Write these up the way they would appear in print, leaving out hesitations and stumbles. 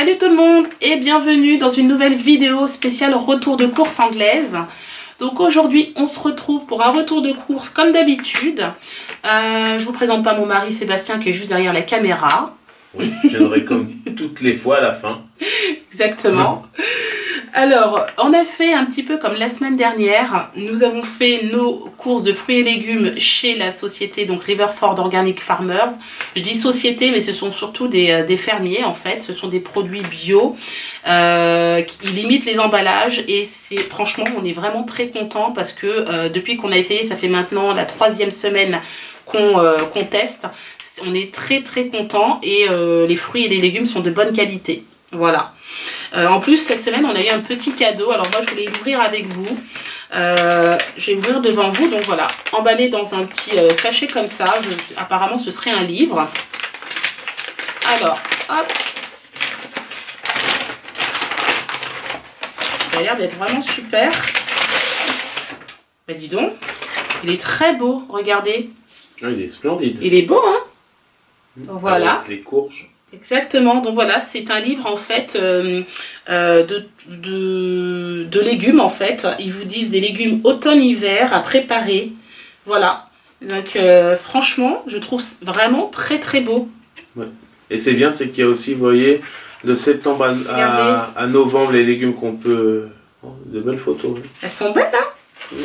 Salut tout le monde et bienvenue dans une nouvelle vidéo spéciale retour de course anglaise. Donc aujourd'hui on se retrouve pour un retour de course comme d'habitude. Je vous présente pas mon mari Sébastien qui est juste derrière la caméra. Oui, j'aimerais comme toutes les fois à la fin. Exactement. Alors, on a fait un petit peu comme la semaine dernière. Nous avons fait nos courses de fruits et légumes chez la société, donc Riverford Organic Farmers. Je dis société, mais ce sont surtout des fermiers en fait. Ce sont des produits bio qui limitent les emballages et franchement, on est vraiment très content parce que depuis qu'on a essayé, ça fait maintenant la 3e semaine qu'on teste. On est très content et les fruits et les légumes sont de bonne qualité. Voilà. En plus, cette semaine, on a eu un petit cadeau. Alors moi, je voulais l'ouvrir avec vous. Je vais l'ouvrir devant vous. Donc voilà, emballé dans un petit sachet comme ça. Apparemment, ce serait un livre. Alors, hop. Il a l'air d'être vraiment super. Bah dis donc, il est très beau. Regardez. Ah, il est splendide. Il est beau, hein? Voilà. Avec les courges. Exactement, donc voilà, c'est un livre en fait de légumes en fait. Ils vous disent des légumes automne-hiver à préparer. Voilà, donc franchement, je trouve vraiment très beau. Ouais. Et c'est bien, c'est qu'il y a aussi, vous voyez, de septembre à novembre, les légumes qu'on peut... Oh, de belles photos. Hein. Elles sont belles, hein? Oui.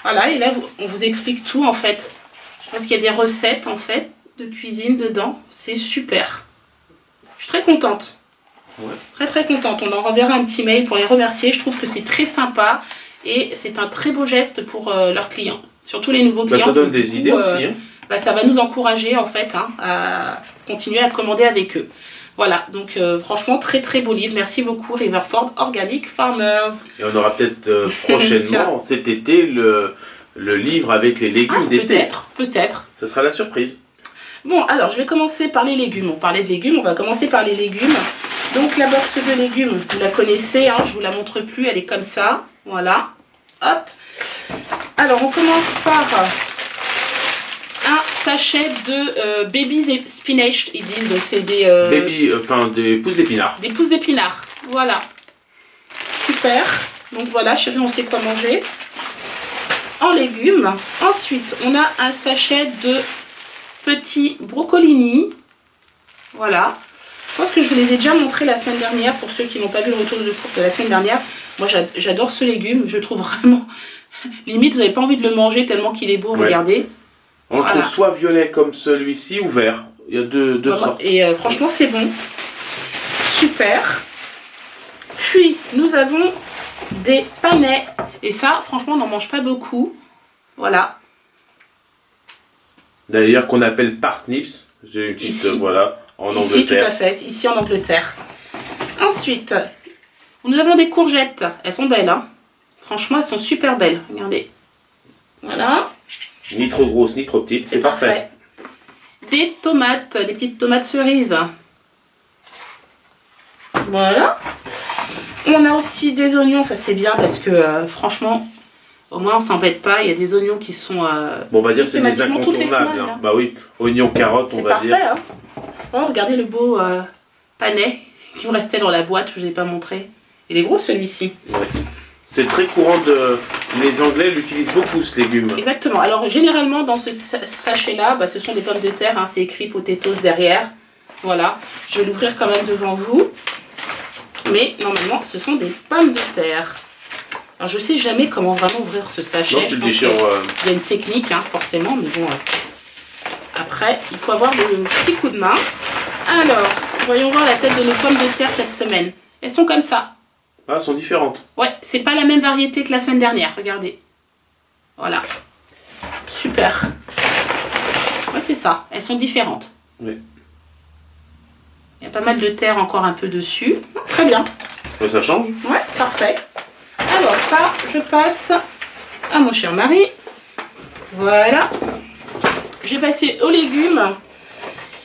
Voilà, et là, on vous explique tout en fait. Je pense qu'il y a des recettes en fait de cuisine dedans, c'est super. Je suis très contente. Ouais. Très contente. On leur enverra un petit mail pour les remercier. Je trouve que c'est très sympa et c'est un très beau geste pour leurs clients. Surtout les nouveaux clients. Ça donne des idées aussi. Hein. Ça va nous encourager en fait à continuer à commander avec eux. Voilà, donc franchement très beau livre. Merci beaucoup Riverford Organic Farmers. Et on aura peut-être prochainement cet été le livre avec les légumes d'été. Peut-être. Ça sera la surprise. Bon, alors je vais commencer par les légumes. On parlait de légumes, on va commencer par les légumes. Donc la box de légumes, vous la connaissez, hein, je vous la montre plus, elle est comme ça. Voilà, hop. Alors on commence par un sachet de baby spinach, ils disent. Donc c'est des pousses d'épinards. Des pousses d'épinards, voilà. Super. Donc voilà, chérie, on sait quoi manger. En légumes. Ensuite, on a un sachet de petits brocolini. Voilà. Je pense que je vous les ai déjà montrés la semaine dernière pour ceux qui n'ont pas vu le retour de course de la semaine dernière. Moi, j'adore ce légume. Je trouve vraiment... Limite, vous n'avez pas envie de le manger tellement qu'il est beau. Ouais. Regardez. On le trouve soit violet comme celui-ci ou vert. Il y a deux sortes. Et franchement, c'est bon. Super. Puis, nous avons des panais. Et ça, franchement, on n'en mange pas beaucoup. Voilà. D'ailleurs, qu'on appelle parsnips. J'ai une petite, voilà, en Angleterre. Ici, tout à fait. Ici, en Angleterre. Ensuite, nous avons des courgettes. Elles sont belles, hein. Franchement, elles sont super belles. Regardez. Voilà. Ni trop grosses, ni trop petites. C'est parfait. Des tomates. Des petites tomates cerises. Voilà. On a aussi des oignons. Ça, c'est bien parce que, franchement... Au moins on s'embête pas, il y a des oignons qui sont bon, on va dire c'est des incontournables. Hein. Bah oui, oignons, carottes, on va dire. C'est parfait, hein. Oh, regardez le beau panais qui me restait dans la boîte, je ne vous ai pas montré. Il est gros celui-ci. Ouais. C'est très courant les Anglais l'utilisent beaucoup ce légume. Exactement. Alors généralement dans ce sachet-là, ce sont des pommes de terre, hein. C'est écrit potatoes derrière. Voilà, je vais l'ouvrir quand même devant vous. Mais normalement ce sont des pommes de terre. Alors je sais jamais comment vraiment ouvrir ce sachet. Non, je pense qu'il y a une technique, hein, forcément, mais bon. Après, il faut avoir le petit coup de main. Alors, voyons voir la tête de nos pommes de terre cette semaine. Elles sont comme ça. Ah, elles sont différentes. Ouais, c'est pas la même variété que la semaine dernière, regardez. Voilà. Super. Ouais, c'est ça, elles sont différentes. Oui. Il y a pas mal de terre encore un peu dessus. Très bien. Ouais, ça change. Ouais, parfait. Alors ça, je passe à mon cher mari. Voilà. J'ai passé aux légumes.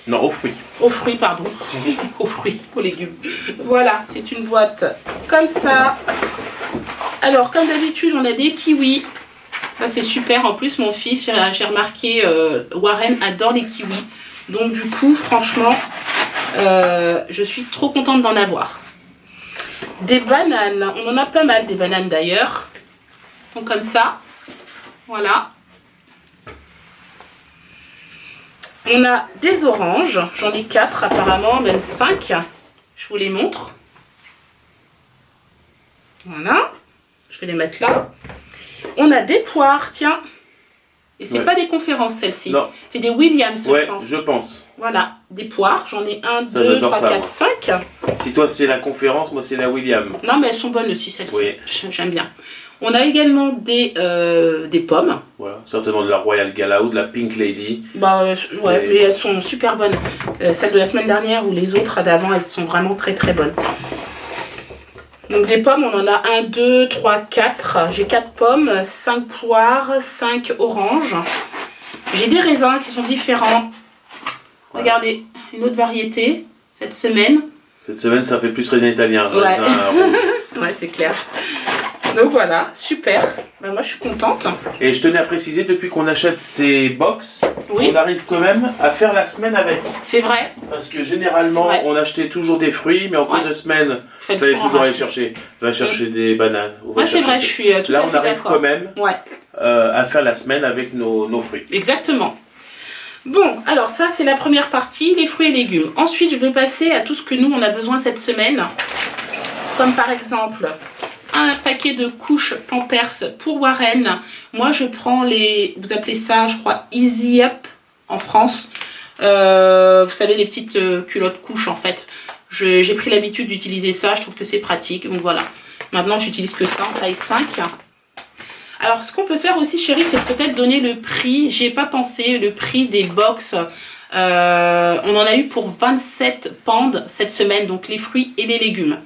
Non, aux fruits. Aux fruits, pardon. Aux fruits, aux légumes. Voilà, c'est une boîte comme ça. Alors, comme d'habitude, on a des kiwis. Ça, c'est super. En plus, mon fils, j'ai remarqué, Warren adore les kiwis. Donc, du coup, franchement, Je suis trop contente d'en avoir. Des bananes, on en a pas mal des bananes d'ailleurs. Elles sont comme ça. Voilà. On a des oranges, j'en ai 4 apparemment, même 5. Je vous les montre. Voilà. Je vais les mettre là. On a des poires, tiens. Et c'est pas des conférences celles-ci. C'est des Williams, je pense. Je pense. Voilà, des poires. J'en ai 1, 2, 3, 4, 5. Si toi c'est la conférence, moi c'est la William. Non, mais elles sont bonnes aussi celles-ci. Oui. J'aime bien. On a également des pommes. Voilà, certainement de la Royal Gala ou de la Pink Lady. Bah ouais, mais elles sont super bonnes. Celles de la semaine dernière ou les autres d'avant, elles sont vraiment très très bonnes. Donc des pommes, on en a 1, 2, 3, 4. J'ai 4 pommes, 5 poires, 5 oranges. J'ai des raisins qui sont différents. Regardez, une autre variété cette semaine. Cette semaine, ça fait plus raisin italien. Ouais, Raisin ouais, c'est clair. Donc voilà, super. Bah, moi je suis contente. Et je tenais à préciser, depuis qu'on achète ces box, oui, on arrive quand même à faire la semaine avec. C'est vrai. Parce que généralement, on achetait toujours des fruits, mais en cours de semaine, il fallait toujours aller chercher. On va chercher des bananes. Ouais, c'est vrai, je suis tout à fait d'accord. Là, on arrive quand même à faire la semaine avec nos fruits. Exactement. Bon, alors ça c'est la première partie, les fruits et légumes. Ensuite, je vais passer à tout ce que nous on a besoin cette semaine. Comme par exemple un paquet de couches Pampers pour Warren. Moi je prends les, vous appelez ça je crois Easy Up en France. Vous savez les petites culottes couches en fait. J'ai pris l'habitude d'utiliser ça, je trouve que c'est pratique. Donc voilà, maintenant j'utilise que ça en taille 5. Alors ce qu'on peut faire aussi chérie, c'est peut-être donner le prix. J'y ai pas pensé, le prix des box. On en a eu pour 27 pounds cette semaine, donc les fruits et les légumes.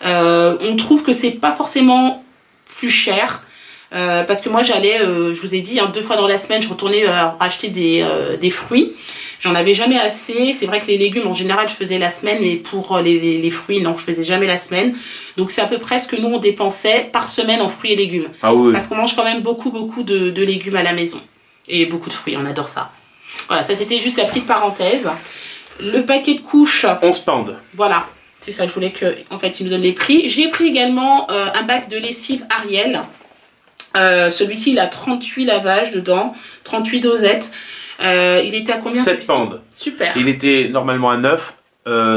On trouve que c'est pas forcément plus cher parce que moi j'allais, je vous ai dit, 2 fois dans la semaine je retournais acheter des fruits. J'en avais jamais assez. C'est vrai que les légumes en général je faisais la semaine, mais pour les fruits non, je faisais jamais la semaine. Donc c'est à peu près ce que nous on dépensait par semaine en fruits et légumes. Ah oui. Parce qu'on mange quand même beaucoup de légumes à la maison et beaucoup de fruits, on adore ça. Voilà, ça c'était juste la petite parenthèse. Le paquet de couches 11 pounds. Voilà. C'est ça, je voulais que, en fait, ils nous donnent les prix. J'ai pris également un bac de lessive Ariel. Celui-ci, il a 38 lavages dedans, 38 dosettes. Il était à combien? 7 pounds. Super. Il était normalement à 9,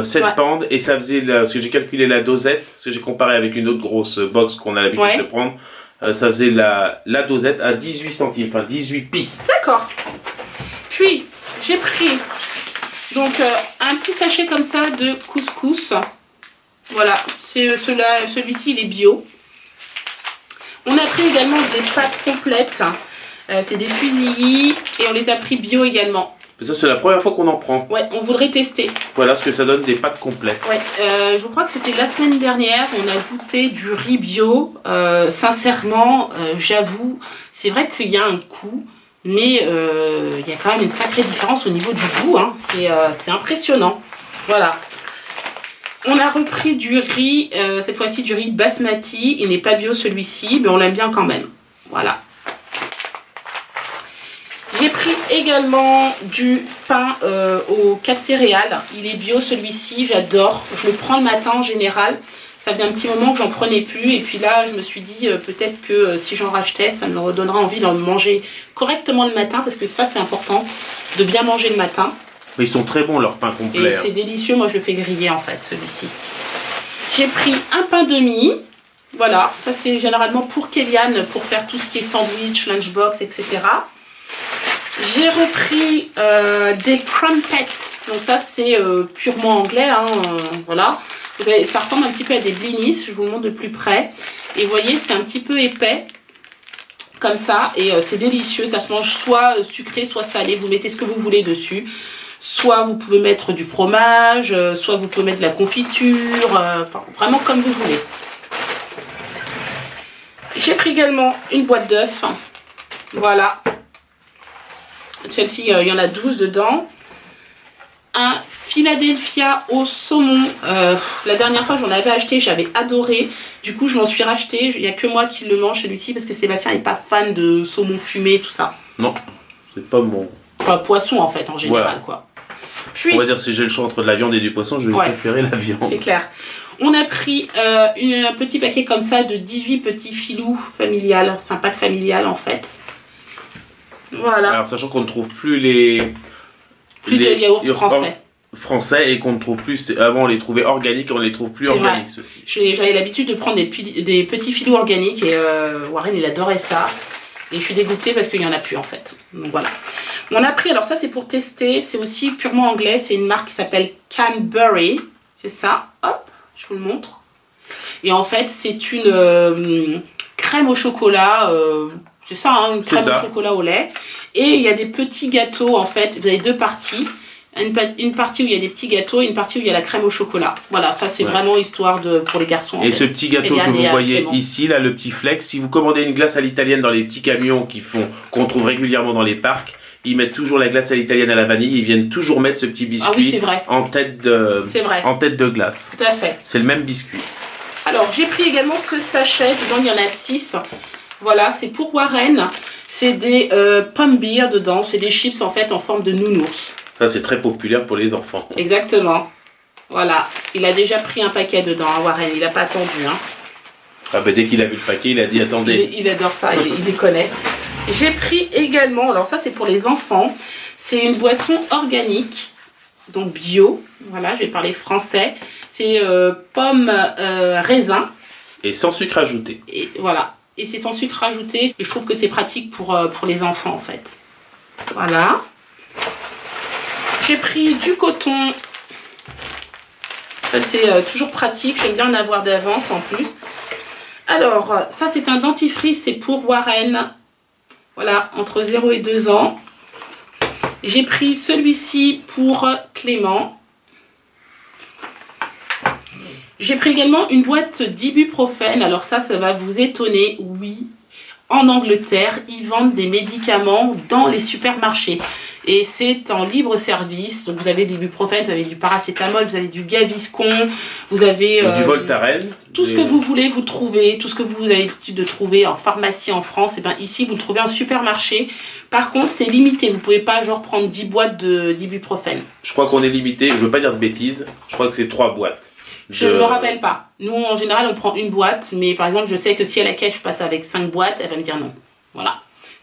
7 pounds, et ça faisait, parce que j'ai calculé la dosette, parce que j'ai comparé avec une autre grosse box qu'on a l'habitude de prendre, ça faisait la dosette à 18 centimes, enfin 18 pi. D'accord. Puis, j'ai pris donc un petit sachet comme ça de couscous. Voilà, celui-ci il est bio. On a pris également des pâtes complètes. C'est des fusillis et on les a pris bio également. Mais ça c'est la première fois qu'on en prend. Ouais, on voudrait tester. Voilà ce que ça donne, des pâtes complètes. Ouais, je crois que c'était la semaine dernière, on a goûté du riz bio. Sincèrement, j'avoue, c'est vrai qu'il y a un coût. Mais il y a quand même une sacrée différence au niveau du goût, hein. C'est impressionnant. Voilà. On a repris du riz, cette fois-ci du riz basmati. Il n'est pas bio celui-ci, mais on l'aime bien quand même. Voilà. J'ai pris également du pain aux 4 céréales. Il est bio celui-ci, j'adore. Je le prends le matin en général. Ça faisait un petit moment que j'en prenais plus et puis là je me suis dit peut-être que si j'en rachetais ça me redonnera envie d'en manger correctement le matin parce que ça c'est important de bien manger le matin. Mais ils sont très bons leurs pains complets. Et c'est délicieux, moi je le fais griller en fait celui-ci. J'ai pris un pain demi, voilà, ça c'est généralement pour Kéliane pour faire tout ce qui est sandwich, lunchbox, etc. J'ai repris des crumpets, donc ça c'est purement anglais, hein, voilà. Ça ressemble un petit peu à des blinis, je vous le montre de plus près. Et vous voyez, c'est un petit peu épais, comme ça. Et c'est délicieux, ça se mange soit sucré, soit salé. Vous mettez ce que vous voulez dessus. Soit vous pouvez mettre du fromage, soit vous pouvez mettre de la confiture. Enfin, vraiment comme vous voulez. J'ai pris également une boîte d'œufs. Voilà. Celle-ci, il y en a 12 dedans. Un Philadelphia au saumon. La dernière fois j'en avais acheté, j'avais adoré. Du coup je m'en suis racheté. Il n'y a que moi qui le mange celui-ci parce que Sébastien n'est pas fan de saumon fumé, tout ça. Non, c'est pas mon... Enfin poisson en fait en général, voilà. Quoi. Puis, on va dire si j'ai le choix entre de la viande et du poisson, je vais préférer la viande. C'est clair. On a pris un petit paquet comme ça de 18 petits filous familiales. C'est un pack familial en fait. Voilà. Alors sachant qu'on ne trouve plus les yaourts français et qu'on ne trouve plus, avant on les trouvait organiques, on les trouve plus organiques ceci. J'avais l'habitude de prendre des petits filous organiques et Warren il adorait ça. Et je suis dégoûtée parce qu'il n'y en a plus en fait. Donc voilà. On a pris, alors ça c'est pour tester, c'est aussi purement anglais, c'est une marque qui s'appelle Canberry. C'est ça, hop, je vous le montre. Et en fait c'est une crème au chocolat, c'est ça, hein, une crème au chocolat au lait. Et il y a des petits gâteaux en fait, vous avez deux parties. Une partie où il y a des petits gâteaux et une partie où il y a la crème au chocolat. Voilà, ça c'est vraiment histoire pour les garçons. Et ce petit gâteau que vous voyez ici, là, le petit flex, si vous commandez une glace à l'italienne dans les petits camions qu'on trouve régulièrement dans les parcs, ils mettent toujours la glace à l'italienne à la vanille, ils viennent toujours mettre ce petit biscuit en tête de glace. Tout à fait. C'est le même biscuit. Alors j'ai pris également ce sachet, dedans il y en a 6. Voilà, c'est pour Warren. C'est des pommes beer dedans, c'est des chips en fait en forme de nounours. Ça, c'est très populaire pour les enfants. Exactement. Voilà. Il a déjà pris un paquet dedans, hein, Warren. Il n'a pas attendu. Hein. Ah ben, dès qu'il a vu le paquet, il a dit attendez. Il adore ça, il les connaît. J'ai pris également, alors ça c'est pour les enfants, c'est une boisson organique, donc bio. Voilà, je vais parler français. C'est pomme raisin. Et sans sucre ajouté. Et voilà. Et c'est sans sucre ajouté. Et je trouve que c'est pratique pour les enfants en fait. Voilà. J'ai pris du coton. Ça c'est toujours pratique. J'aime bien en avoir d'avance en plus. Alors, ça c'est un dentifrice. C'est pour Warren. Voilà, entre 0 et 2 ans. J'ai pris celui-ci pour Clément. J'ai pris également une boîte d'ibuprofène. Alors ça va vous étonner. Oui, en Angleterre, ils vendent des médicaments dans les supermarchés. Et c'est en libre service. Donc vous avez de l'ibuprofène, vous avez du paracétamol, vous avez du Gaviscon, vous avez du Voltaren. Tout ce que vous voulez, vous trouvez. Tout ce que vous avez l'habitude de trouver en pharmacie en France, et bien ici vous le trouvez en supermarché. Par contre, c'est limité. Vous ne pouvez pas genre prendre 10 boîtes d'ibuprofène. Je crois qu'on est limité. Je ne veux pas dire de bêtises. Je crois que c'est 3 boîtes. Je ne me rappelle pas. Nous, en général, on prend une boîte. Mais par exemple, je sais que si à la caisse, je passe avec 5 boîtes, elle va me dire non. Voilà.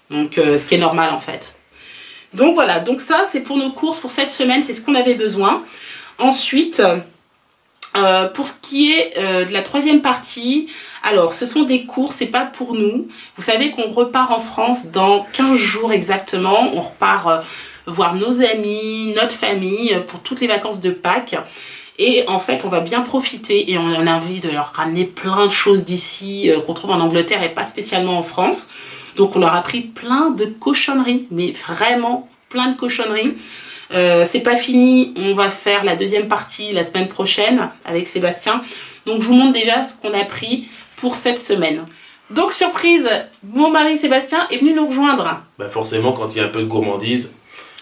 Donc, ce qui est normal en fait. Donc voilà, donc ça c'est pour nos courses pour cette semaine, c'est ce qu'on avait besoin. Ensuite, pour ce qui est de la troisième partie, alors ce sont des courses, c'est pas pour nous. Vous savez qu'on repart en France dans 15 jours exactement, on repart voir nos amis, notre famille pour toutes les vacances de Pâques. Et en fait, on va bien profiter et on a envie de leur ramener plein de choses d'ici qu'on trouve en Angleterre et pas spécialement en France. Donc on leur a pris plein de cochonneries, mais vraiment plein de cochonneries. C'est pas fini, on va faire la deuxième partie la semaine prochaine avec Sébastien. Donc je vous montre déjà ce qu'on a pris pour cette semaine. Donc surprise, mon mari Sébastien est venu nous rejoindre. Bah forcément quand il y a un peu de gourmandise.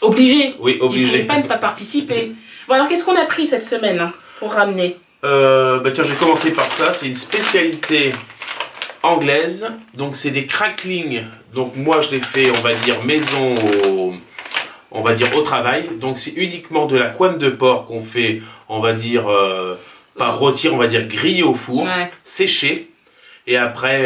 Obligé. Oui, obligé. Il ne pouvait pas participer. Bon alors qu'est-ce qu'on a pris cette semaine pour ramener? Bah tiens, je vais commencer par ça, c'est une spécialité anglaise, donc c'est des cracklings. Donc moi je les fais, on va dire maison, au travail. Donc c'est uniquement de la couenne de porc qu'on fait, on va dire pas rôtir, on va dire griller au four, sécher, et après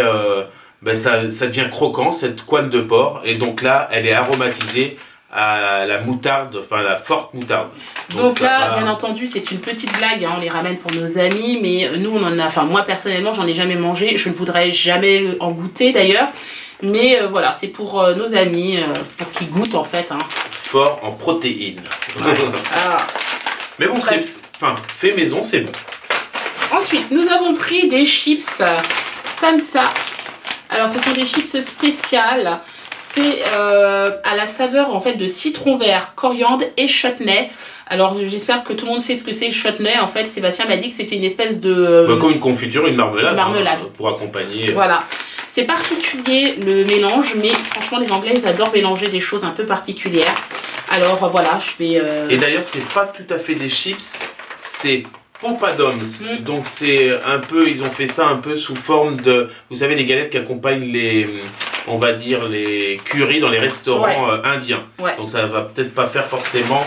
ça devient croquant cette couenne de porc, et donc là elle est aromatisée à la moutarde, enfin la forte moutarde. Donc là, bien entendu, c'est une petite blague, hein, on les ramène pour nos amis, mais nous on en a, enfin moi personnellement j'en ai jamais mangé, je ne voudrais jamais en goûter d'ailleurs, mais voilà, c'est pour nos amis, pour qu'ils goûtent en fait. Hein. Fort en protéines. Ouais. Ah. Mais bon, c'est, fait maison, c'est bon. Ensuite, nous avons pris des chips comme ça. Alors ce sont des chips spéciales. C'est à la saveur en fait de citron vert, coriandre et chutney. Alors j'espère que tout le monde sait ce que c'est chutney. En fait, Sébastien m'a dit que c'était une espèce de... comme une confiture, une marmelade. Marmelade. Hein, pour accompagner. Voilà. C'est particulier le mélange, mais franchement les Anglais ils adorent mélanger des choses un peu particulières. Alors voilà, je vais... Et d'ailleurs c'est pas tout à fait des chips, c'est Pompadums. Donc c'est un peu, ils ont fait ça un peu sous forme de... Vous savez les galettes qui accompagnent les... On va dire les currys dans les restaurants indiens. Ouais. Donc ça va peut-être pas faire forcément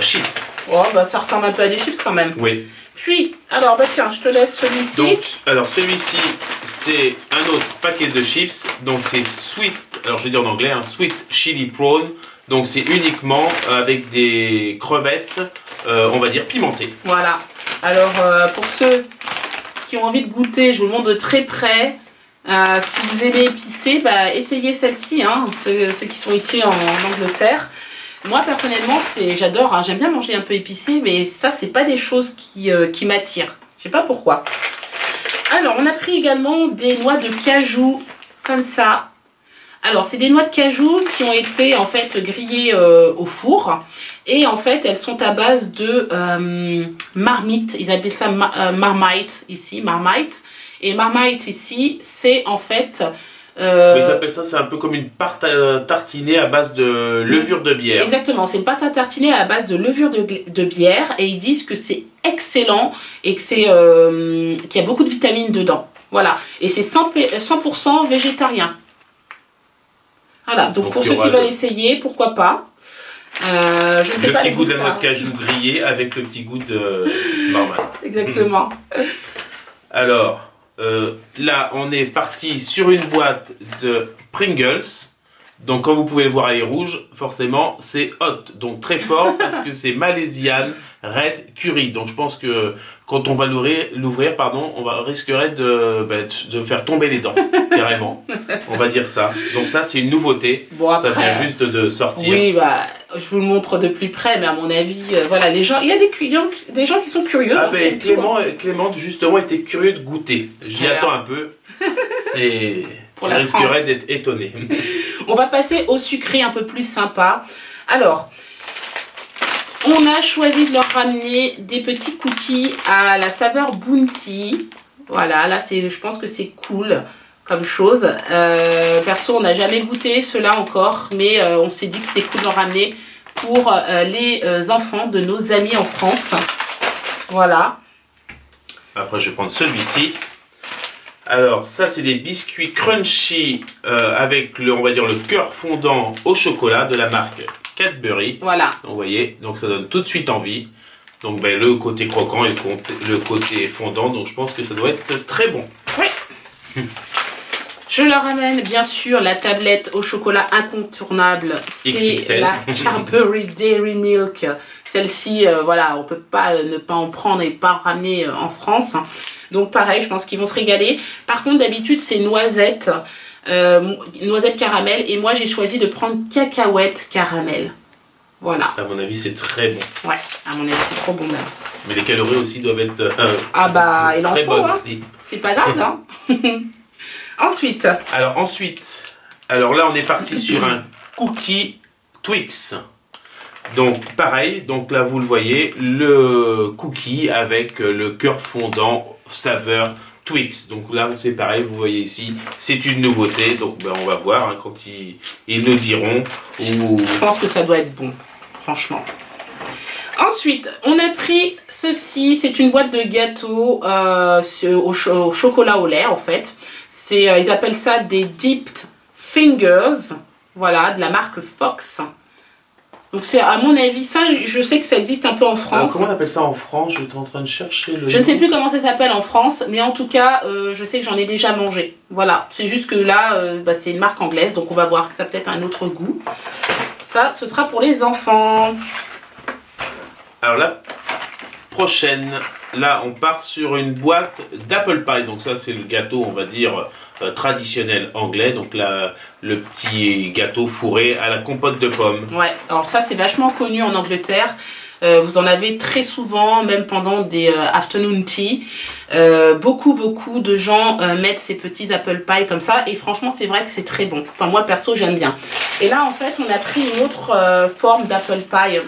chips. Oh, bah ça ressemble un peu à des chips quand même. Oui. Puis, alors, bah tiens, je te laisse celui-ci. Donc, alors celui-ci, c'est un autre paquet de chips. Donc, c'est sweet, alors je vais dire en anglais, sweet chili prawn. Donc, c'est uniquement avec des crevettes, on va dire pimentées. Voilà. Alors, pour ceux qui ont envie de goûter, je vous le montre de très près. Si vous aimez épicé, bah, essayez celle-ci, ceux qui sont ici en Angleterre. Moi, personnellement, j'adore, j'aime bien manger un peu épicé, mais ça, c'est pas des choses qui m'attirent. Je sais pas pourquoi. Alors, on a pris également des noix de cajou, comme ça. Alors, c'est des noix de cajou qui ont été, en fait, grillées au four. Et, en fait, elles sont à base de marmite. Ils appellent ça marmite, ici, marmite. Et marmite, ici, c'est, en fait... Ils appellent ça, c'est un peu comme une pâte à tartiner à base de levure de bière. Exactement, c'est une pâte à tartiner à base de levure de bière et ils disent que c'est excellent et que qu'il y a beaucoup de vitamines dedans. Voilà, et c'est 100% végétarien. Voilà, donc pour ceux qui veulent essayer, pourquoi pas. Je ne sais le pas petit goût de la ça. noix de cajou grillée avec le petit goût de marmite. Exactement. Alors... là, on est parti sur une boîte de Pringles. Donc, comme vous pouvez le voir, elle est rouge. Forcément, c'est hot. Donc, très fort parce que c'est Malaysian Red Curry. Donc, je pense que quand on va l'ouvrir, on risquerait de faire tomber les dents. Carrément. On va dire ça. Donc, ça, c'est une nouveauté. Bon, après, ça vient juste de sortir. Oui, bah, je vous le montre de plus près, mais à mon avis, voilà, les gens, il y a des gens qui sont curieux. Ah ben, Clément, justement, était curieux de goûter. J'y attends un peu. Je risquerais d'être étonné. On va passer au sucré un peu plus sympa. Alors, on a choisi de leur ramener des petits cookies à la saveur Bounty. Voilà, là, je pense que c'est cool comme chose. Perso, on n'a jamais goûté cela encore, mais on s'est dit que c'était cool de leur ramener pour les enfants de nos amis en France. Voilà. Après, je vais prendre celui-ci. Alors, ça, c'est des biscuits crunchy avec on va dire, le cœur fondant au chocolat de la marque Cadbury. Voilà. Donc, vous voyez, donc ça donne tout de suite envie. Donc, ben, le côté croquant et le côté fondant. Donc, je pense que ça doit être très bon. Oui. Je leur ramène bien sûr la tablette au chocolat incontournable. C'est la Cadbury Dairy Milk. Celle-ci, voilà, on peut pas ne pas en prendre et pas ramener en France. Donc pareil, je pense qu'ils vont se régaler. Par contre, d'habitude, c'est noisettes caramel. Et moi, j'ai choisi de prendre cacahuètes caramel. Voilà. À mon avis, c'est très bon. Ouais, à mon avis, c'est trop bon même. Mais les calories aussi doivent être ah bah, il en très faut, bonnes aussi. C'est pas grave, hein. Ensuite. Alors là, on est parti sur un cookie Twix. Donc pareil, donc là vous le voyez, le cookie avec le cœur fondant saveur Twix. Donc là c'est pareil, vous voyez ici, c'est une nouveauté. Donc ben, on va voir quand ils nous diront. Je pense que ça doit être bon, franchement. Ensuite, on a pris ceci, c'est une boîte de gâteaux au chocolat au lait en fait. Ils appellent ça des Dipped Fingers, voilà, de la marque Fox. Donc c'est à mon avis, ça je sais que ça existe un peu en France. Alors, comment on appelle ça en France? Je suis en train de chercher le... Je ne sais plus comment ça s'appelle en France, mais en tout cas, je sais que j'en ai déjà mangé. Voilà, c'est juste que là, c'est une marque anglaise, donc on va voir que ça a peut-être un autre goût. Ça, ce sera pour les enfants. Alors la prochaine, là on part sur une boîte d'apple pie. Donc ça c'est le gâteau, on va dire, traditionnel anglais. Donc là, le petit gâteau fourré à la compote de pommes. Ouais, alors ça c'est vachement connu en Angleterre. Vous en avez très souvent, même pendant des afternoon tea. Beaucoup de gens mettent ces petits apple pie comme ça. Et franchement, c'est vrai que c'est très bon. Enfin, moi, perso, j'aime bien. Et là, en fait, on a pris une autre forme d'apple pie.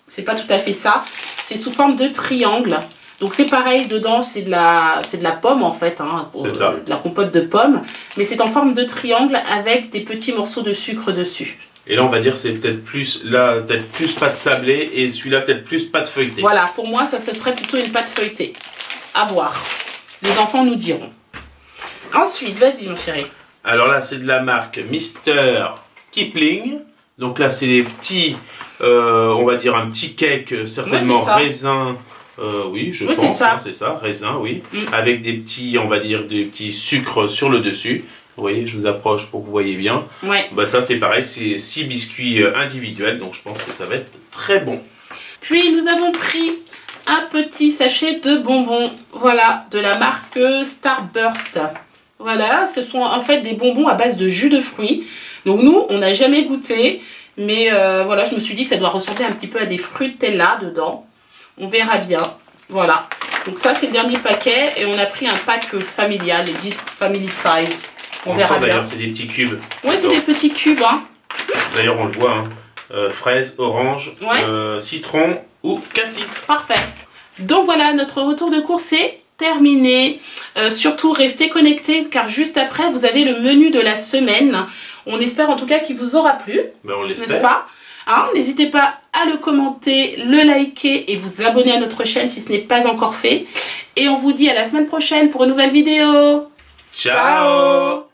C'est pas tout à fait ça. C'est sous forme de triangle. Donc c'est pareil, dedans c'est de la pomme en fait, de la compote de pommes. Mais c'est en forme de triangle avec des petits morceaux de sucre dessus. Et là, on va dire c'est peut-être plus pâte sablée et celui-là peut-être plus pâte feuilletée. Voilà, pour moi, ça ce serait plutôt une pâte feuilletée. À voir. Les enfants nous diront. Ensuite, vas-y mon chéri. Alors là, c'est de la marque Mr. Kipling. Donc là, c'est des petits, on va dire un petit cake, certainement raisin. Oui, je pense, c'est ça, raisin, oui. Avec des petits, on va dire, des petits sucres sur le dessus. Vous voyez, je vous approche pour que vous voyez bien. Ouais. Bah ça, c'est pareil, c'est 6 biscuits individuels, donc je pense que ça va être très bon. Puis, nous avons pris un petit sachet de bonbons, voilà, de la marque Starburst. Voilà, ce sont en fait des bonbons à base de jus de fruits. Donc nous, on n'a jamais goûté, mais voilà, je me suis dit que ça doit ressembler un petit peu à des Fruitella dedans. On verra bien, voilà. Donc ça, c'est le dernier paquet et on a pris un pack familial, les 10 family size. On verra bien. D'ailleurs, c'est des petits cubes. Oui, c'est des petits cubes. Hein. D'ailleurs, on le voit, hein. Fraise, orange, citron ou cassis. Parfait. Donc voilà, notre retour de course est terminé. Surtout, restez connectés car juste après, vous avez le menu de la semaine. On espère en tout cas qu'il vous aura plu. Ben, on l'espère. N'est-ce pas? Hein, n'hésitez pas à le commenter, le liker et vous abonner à notre chaîne si ce n'est pas encore fait. Et on vous dit à la semaine prochaine pour une nouvelle vidéo. Ciao.